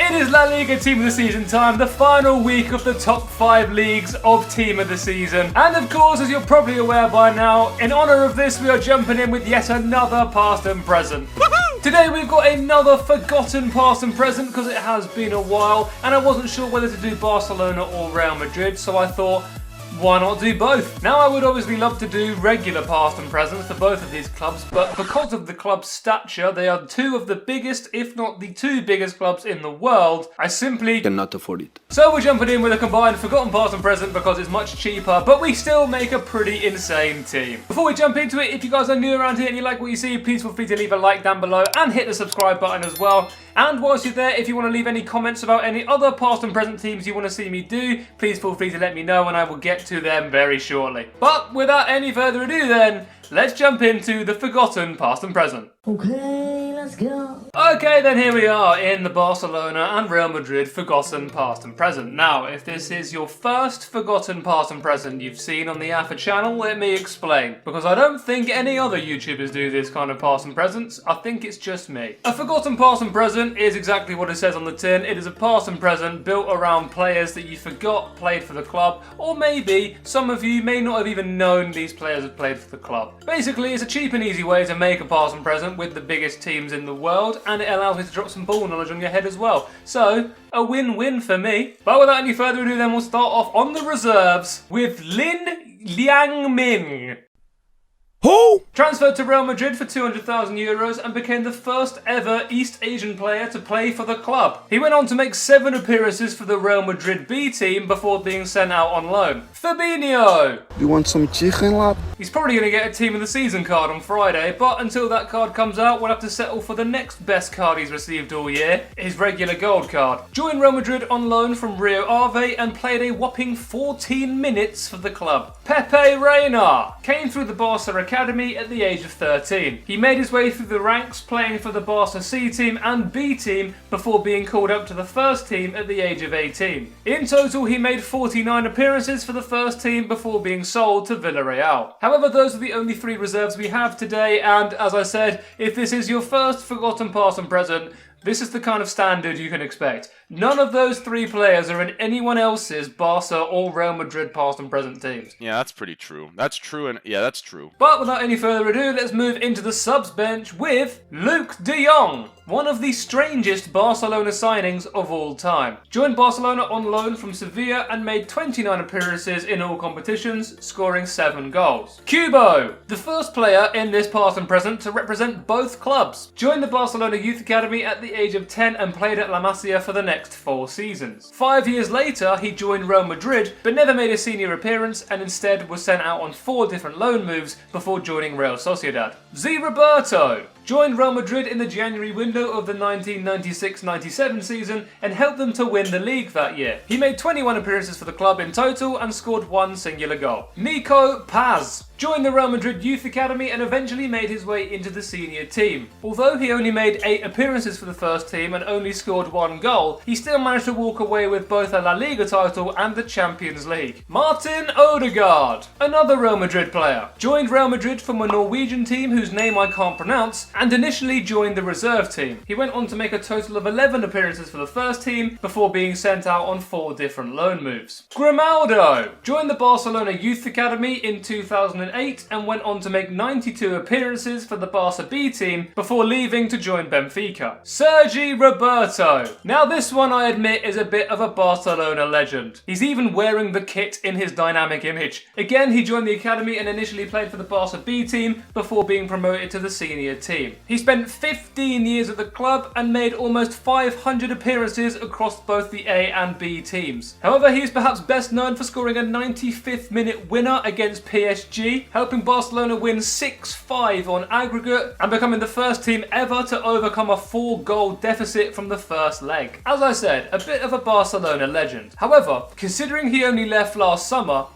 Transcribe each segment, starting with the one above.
It is La Liga Team of the Season time, the final week of the top 5 leagues of Team of the Season. And of course, as you're probably aware by now, in honour of this, we are jumping in with yet another past and present. Today we've got another forgotten past and present because it has been a while and I wasn't sure whether to do Barcelona or Real Madrid, so I thought, why not do both? Now I would obviously love to do regular past and presents for both of these clubs, but because of the club's stature, they are two of the biggest, if not the two biggest clubs in the world, I simply cannot afford it. So we're jumping in with a combined forgotten past and present because it's much cheaper, but we still make a pretty insane team. Before we jump into it, if you guys are new around here and you like what you see, please feel free to leave a like down below and hit the subscribe button as well. And whilst you're there, if you want to leave any comments about any other past and present teams you want to see me do, please feel free to let me know and I will get to them very shortly. But without any further ado then, let's jump into the forgotten past and present. Okay, let's go. Okay, then here we are in the Barcelona and Real Madrid forgotten past and present. Now, if this is your first forgotten past and present you've seen on the AFA channel, let me explain. Because I don't think any other YouTubers do this kind of past and presents, I think it's just me. A forgotten past and present is exactly what it says on the tin. It is a past and present built around players that you forgot played for the club, or maybe some of you may not have even known these players have played for the club. Basically, it's a cheap and easy way to make a past and present with the biggest teams in the world, and it allows me to drop some ball knowledge on your head as well. So, a win-win for me. But without any further ado then, we'll start off on the reserves with Lin Liangmin. Who? Transferred to Real Madrid for €200,000 and became the first ever East Asian player to play for the club. He went on to make 7 appearances for the Real Madrid B team before being sent out on loan. Fabinho! You want some chicken, lad? He's probably going to get a Team of the Season card on Friday, but until that card comes out, we'll have to settle for the next best card he's received all year, his regular gold card. Joined Real Madrid on loan from Rio Ave and played a whopping 14 minutes for the club. Pepe Reina came through the Barca Academy at the age of 13. He made his way through the ranks playing for the Barca C team and B team before being called up to the first team at the age of 18. In total, he made 49 appearances for the first team before being sold to Villarreal. However, those are the only 3 reserves we have today, and as I said, if this is your first forgotten past and present, this is the kind of standard you can expect. None of those 3 players are in anyone else's Barca or Real Madrid past and present teams. Yeah, that's pretty true. That's true, and yeah, that's true. But without any further ado, let's move into the subs bench with Luke de Jong, one of the strangest Barcelona signings of all time. Joined Barcelona on loan from Sevilla and made 29 appearances in all competitions, scoring 7 goals. Kubo, the first player in this past and present to represent both clubs. Joined the Barcelona Youth Academy at the age of 10 and played at La Masia for the next 4 seasons. 5 years later, he joined Real Madrid, but never made a senior appearance and instead was sent out on 4 different loan moves before joining Real Sociedad. Z Roberto joined Real Madrid in the January window of the 1996-97 season and helped them to win the league that year. He made 21 appearances for the club in total and scored 1 singular goal. Nico Paz joined the Real Madrid Youth Academy and eventually made his way into the senior team. Although he only made 8 appearances for the first team and only scored 1 goal, he still managed to walk away with both a La Liga title and the Champions League. Martin Odegaard, another Real Madrid player, joined Real Madrid from a Norwegian team whose name I can't pronounce and initially joined the reserve team. He went on to make a total of 11 appearances for the first team before being sent out on 4 different loan moves. Grimaldo joined the Barcelona Youth Academy in 2008 and went on to make 92 appearances for the Barca B team before leaving to join Benfica. Sergi Roberto. Now this one I admit is a bit of a Barcelona legend. He's even wearing the kit in his dynamic image. Again, he joined the academy and initially played for the Barca B team before being promoted to the senior team. He spent 15 years at the club and made almost 500 appearances across both the A and B teams. However, he is perhaps best known for scoring a 95th minute winner against PSG, helping Barcelona win 6-5 on aggregate and becoming the first team ever to overcome a 4-goal deficit from the first leg. As I said, a bit of a Barcelona legend. However, considering he only left last summer,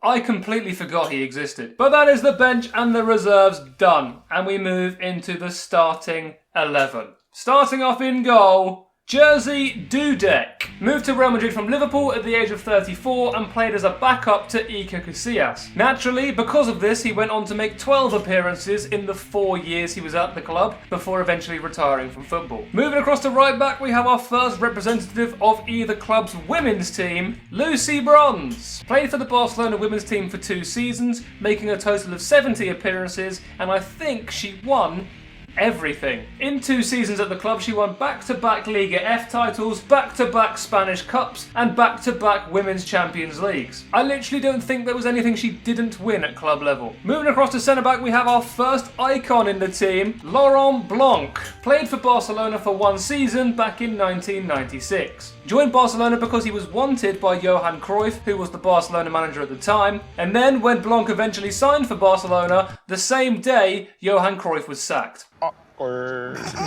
I completely forgot he existed. But that is the bench and the reserves done, and we move into the starting 11. Starting off in goal, Jerzy Dudek. Moved to Real Madrid from Liverpool at the age of 34 and played as a backup to Iker Casillas. Naturally, because of this, he went on to make 12 appearances in the 4 years he was at the club before eventually retiring from football. Moving across to right back, we have our first representative of either club's women's team, Lucy Bronze. Played for the Barcelona women's team for 2 seasons, making a total of 70 appearances, and I think she won everything. In 2 seasons at the club, she won back-to-back Liga F titles, back-to-back Spanish Cups, and back-to-back Women's Champions Leagues. I literally don't think there was anything she didn't win at club level. Moving across to centre-back, we have our first icon in the team, Laurent Blanc. Played for Barcelona for 1 season back in 1996. Joined Barcelona because he was wanted by Johan Cruyff, who was the Barcelona manager at the time, and then when Blanc eventually signed for Barcelona, the same day Johan Cruyff was sacked.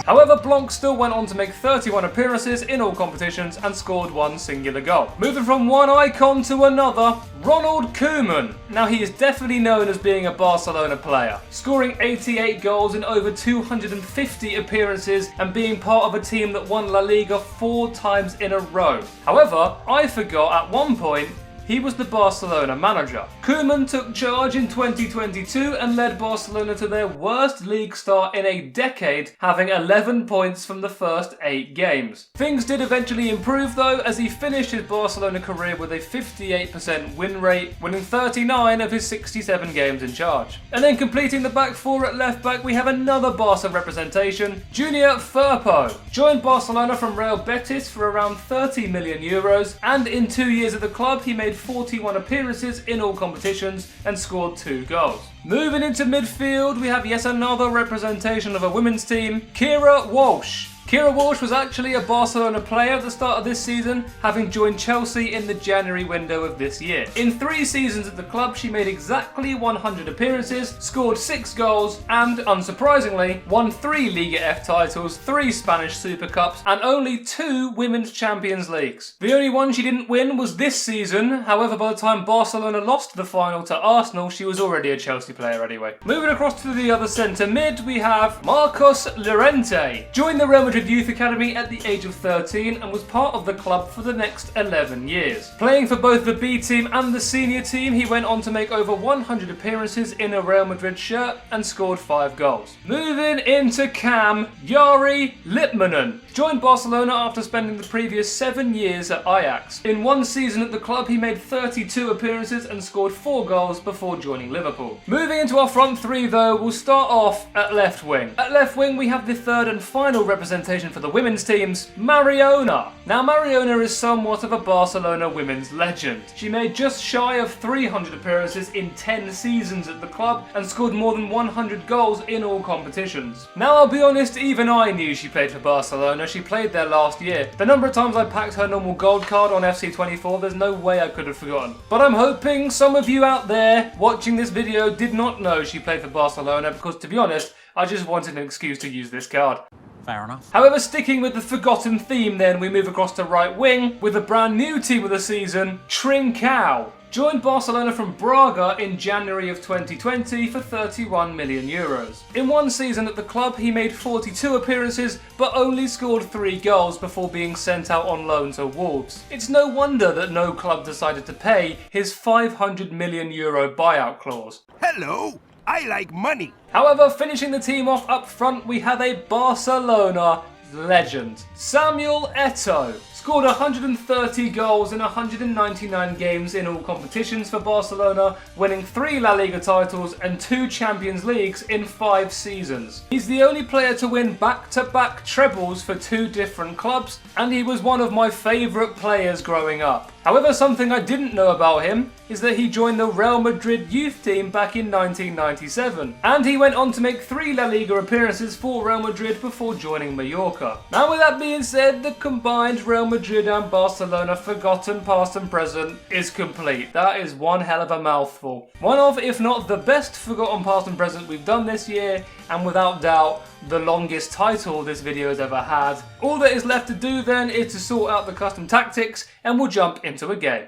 However, Blanc still went on to make 31 appearances in all competitions and scored 1 singular goal. Moving from one icon to another, Ronald Koeman. Now he is definitely known as being a Barcelona player, scoring 88 goals in over 250 appearances and being part of a team that won La Liga 4 times in a row. However, I forgot at one point he was the Barcelona manager. Koeman took charge in 2022 and led Barcelona to their worst league start in a decade, having 11 points from the first 8 games. Things did eventually improve though, as he finished his Barcelona career with a 58% win rate, winning 39 of his 67 games in charge. And then completing the back 4 at left back, we have another Barca representation, Junior Firpo. Joined Barcelona from Real Betis for around 30 million euros, and in 2 years at the club he made 41 appearances in all competitions and scored 2 goals. Moving into midfield, we have yet another representation of a women's team, Keira Walsh. Keira Walsh was actually a Barcelona player at the start of this season, having joined Chelsea in the January window of this year. In 3 seasons at the club, she made exactly 100 appearances, scored 6 goals, and, unsurprisingly, won 3 Liga F titles, 3 Spanish Super Cups, and only 2 Women's Champions Leagues. The only one she didn't win was this season, however by the time Barcelona lost the final to Arsenal, she was already a Chelsea player anyway. Moving across to the other centre mid, we have Marcos Llorente. Joined the Real Madrid Youth Academy at the age of 13 and was part of the club for the next 11 years. Playing for both the B team and the senior team, he went on to make over 100 appearances in a Real Madrid shirt and scored 5 goals. Moving into Cam, Jari Litmanen. Joined Barcelona after spending the previous 7 years at Ajax. In 1 season at the club, he made 32 appearances and scored 4 goals before joining Liverpool. Moving into our front 3 though, we'll start off at left wing. At left wing, we have the third and final representation for the women's teams, Mariona. Now Mariona is somewhat of a Barcelona women's legend. She made just shy of 300 appearances in 10 seasons at the club and scored more than 100 goals in all competitions. Now I'll be honest, even I knew she played for Barcelona. She played there last year. The number of times I packed her normal gold card on FC25, there's no way I could have forgotten. But I'm hoping some of you out there watching this video did not know she played for Barcelona, because to be honest, I just wanted an excuse to use this card. Fair enough. However, sticking with the forgotten theme then, we move across to right wing with a brand new team of the season, Trincao. Joined Barcelona from Braga in January of 2020 for 31 million euros. In 1 season at the club, he made 42 appearances but only scored 3 goals before being sent out on loan to Wolves. It's no wonder that no club decided to pay his 500 million euro buyout clause. Hello, I like money. However, finishing the team off up front, we have a Barcelona legend, Samuel Eto'o. Scored 130 goals in 199 games in all competitions for Barcelona, winning 3 La Liga titles and 2 Champions Leagues in 5 seasons. He's the only player to win back-to-back trebles for 2 different clubs, and he was one of my favourite players growing up. However, something I didn't know about him is that he joined the Real Madrid youth team back in 1997, and he went on to make 3 La Liga appearances for Real Madrid before joining Mallorca. Now with that being said, the combined Real Madrid and Barcelona forgotten past and present is complete. That is one hell of a mouthful. One of, if not the best forgotten past and present we've done this year, and without doubt the longest title this video has ever had. All that is left to do then is to sort out the custom tactics, and we'll jump into a game.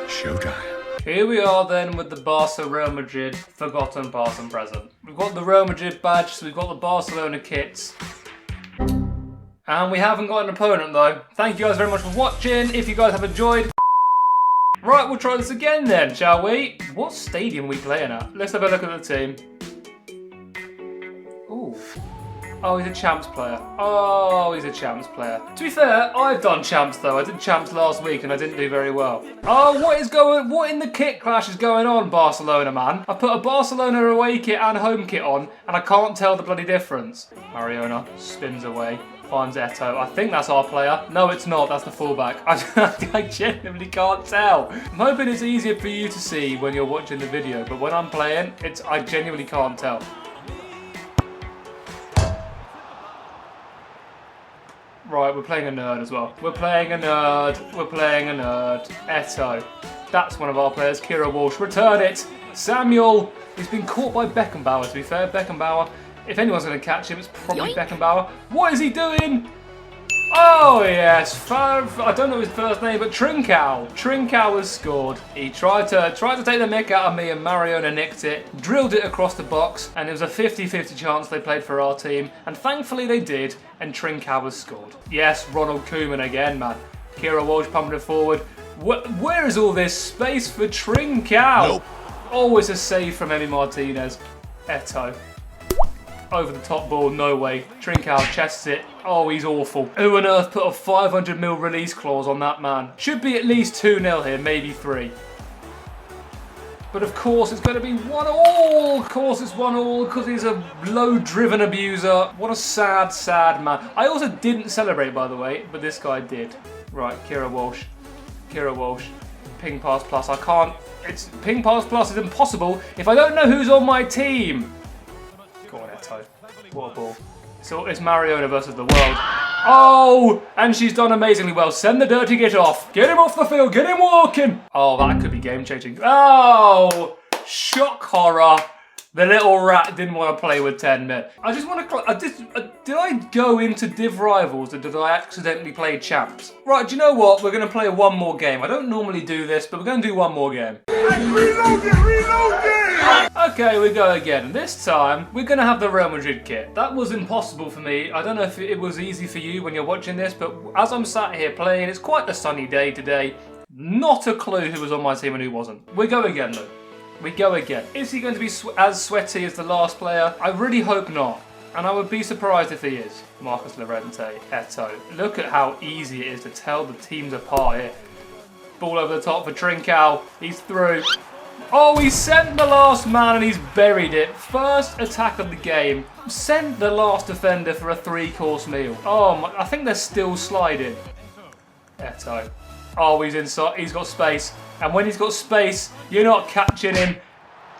Showtime. Here we are then with the Barca Real Madrid forgotten past and present. We've got the Real Madrid badge, so we've got the Barcelona kits. And we haven't got an opponent though. Thank you guys very much for watching. If you guys have enjoyed. Right, we'll try this again then, shall we? What stadium are we playing at? Let's have a look at the team. Ooh. Oh, he's a champs player. Oh, he's a champs player. To be fair, I've done champs though. I did champs last week and I didn't do very well. Oh, what in the kit clash is going on, Barcelona, man? I put a Barcelona away kit and home kit on and I can't tell the bloody difference. Mariona spins away. Finds Eto. I think that's our player. No, it's not. That's the fullback. I genuinely can't tell. I'm hoping it's easier for you to see when you're watching the video, but when I'm playing, I genuinely can't tell. Right, we're playing a nerd as well. We're playing a nerd. We're playing a nerd. Eto. That's one of our players. Kira Walsh. Return it. Samuel. He's been caught by Beckenbauer, to be fair. Beckenbauer. If anyone's going to catch him, it's probably Beckenbauer. What is he doing? Oh, yes. I don't know his first name, but Trincao. Trincao has scored. He tried to take the mick out of me, and Mariona nicked it, drilled it across the box, and it was a 50-50 chance they played for our team. And thankfully they did, and Trincao has scored. Yes, Ronald Koeman again, man. Kira Walsh pumping it forward. Where is all this space for Trincao? Nope. Always a save from Emi Martinez. Eto. Over the top ball, no way. Trincao chests it. Oh, he's awful. Who on earth put a 500 mil release clause on that man? Should be at least 2-0 here, maybe 3. But of course it's going to be 1-1. Of course it's 1-1 because he's a low-driven abuser. What a sad, sad man. I also didn't celebrate, by the way, but this guy did. Right, Kira Walsh. Kira Walsh. Ping pass plus. I can't. It's ping pass plus is impossible if I don't know who's on my team. Go on, Eto. What a ball. So it's Mariona versus the world. Oh! And she's done amazingly well. Send the dirty git off. Get him off the field. Get him walking. Oh, that could be game-changing. Oh! Shock horror. The little rat didn't want to play with 10 men. I just want to... did I go into Div Rivals or did I accidentally play Champs? Right, do you know what? We're going to play one more game. I don't normally do this, but we're going to do one more game. Reload it! Okay, we go again. This time, we're going to have the Real Madrid kit. That was impossible for me. I don't know if it was easy for you when you're watching this, but as I'm sat here playing, it's quite a sunny day today. Not a clue who was on my team and who wasn't. We go again, though. We go again. Is he going to be as sweaty as the last player? I really hope not. And I would be surprised if he is. Marcus Llorente, Eto. Look at how easy it is to tell the teams apart here. Ball over the top for Trincao. He's through. Oh, he sent the last man and he's buried it. First attack of the game. Sent the last defender for a 3-course meal. Oh, my, I think they're still sliding. Eto. Oh, he's inside. He's got space. And when he's got space, you're not catching him.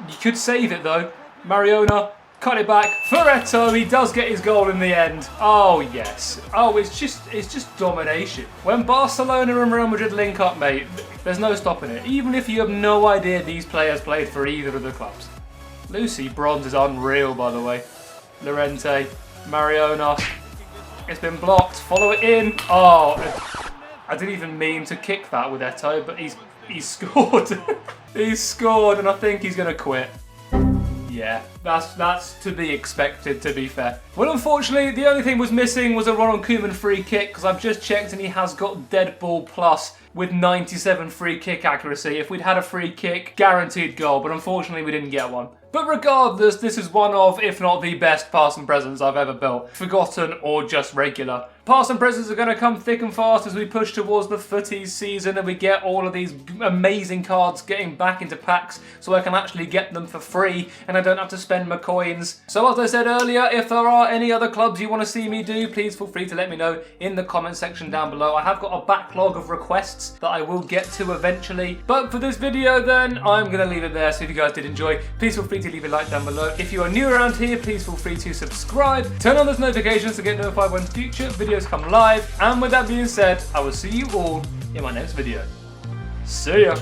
You could save it though. Mariona, cut it back. For Eto, he does get his goal in the end. Oh, yes. Oh, it's just domination. When Barcelona and Real Madrid link up, mate, there's no stopping it. Even if you have no idea these players played for either of the clubs. Lucy Bronze is unreal, by the way. Llorente, Mariona. It's been blocked. Follow it in. Oh, I didn't even mean to kick that with Eto, but he's scored. He's scored, and I think he's going to quit. Yeah, that's to be expected, to be fair. Well, unfortunately, the only thing was missing was a Ronald Koeman free kick, because I've just checked and he has got dead ball plus with 97 free kick accuracy. If we'd had a free kick, guaranteed goal, but unfortunately we didn't get one. But regardless, this is one of, if not the best pass and presents I've ever built. Forgotten or just regular. Pass and presents are going to come thick and fast as we push towards the footies season and we get all of these amazing cards getting back into packs so I can actually get them for free and I don't have to spend my coins. So as I said earlier, if there are any other clubs you want to see me do, please feel free to let me know in the comment section down below. I have got a backlog of requests that I will get to eventually. But for this video then, I'm going to leave it there. So if you guys did enjoy, please feel free to leave a like down below. If you are new around here, please feel free to subscribe. Turn on those notifications to get notified when future videos come live. And with that being said, I will see you all in my next video. See ya!